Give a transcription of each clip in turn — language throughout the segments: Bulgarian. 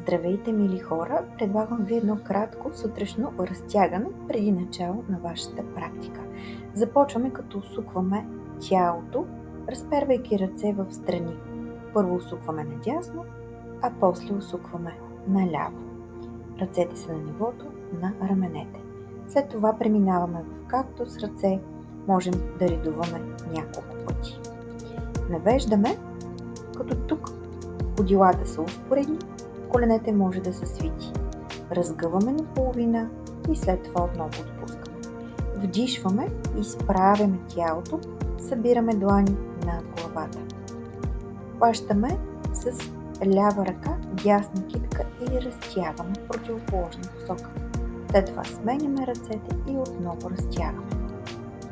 Здравейте, мили хора! Предлагам ви едно кратко сутрешно разтягане преди начало на вашата практика. Започваме като усукваме тялото, разпервайки ръце в страни. Първо усукваме надясно, а после усукваме наляво. Ръцете са на нивото на раменете. След това преминаваме в кактус ръце, можем да редуваме няколко пъти. Навеждаме, като тук ходилата са успоредни, коленете може да са свити. Разгъваме наполовина и след това отново отпускаме. Вдишваме, изправяме тялото, събираме длани над главата. Хващаме с лява ръка дясна китка и разтягаме в противоположна посока. След това сменяме ръцете и отново разтягаме.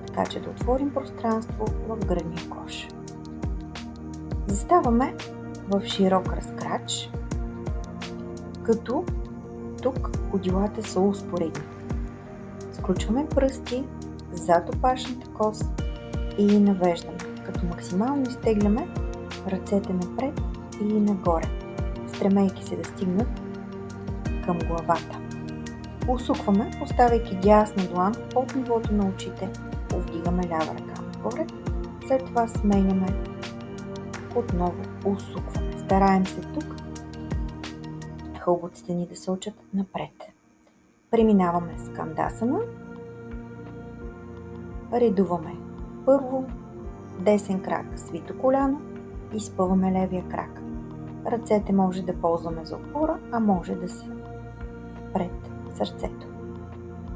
Така че да отворим пространство в гръдния кош. Заставаме в широк разкрач, като тук ходилата са успоредни. Сключваме пръсти зад опашната кост и навеждаме, като максимално изтегляме ръцете напред и нагоре, стремейки се да стигнат към главата. Усукваме, поставяйки дясна длан от нивото на очите, повдигаме лява ръка нагоре, след това сменяме, отново усукваме. Стараем се тук хълбоците ни да сочат напред. Преминаваме с кандасана. Редуваме първо десен крак, свито коляно, изпъваме левия крак. Ръцете може да ползваме за опора, а може да са пред сърцето.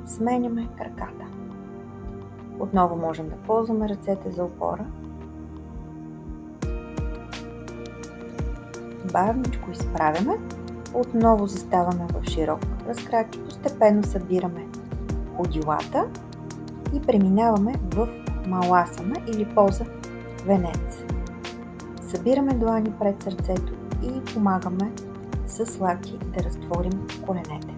Сменяме краката. Отново можем да ползваме ръцете за опора. Бавничко изправяме. Отново заставаме в широк разкрач, постепенно събираме ходилата и преминаваме в маласана или поза венец. Събираме длани пред сърцето и помагаме с лакти да разтворим коленете.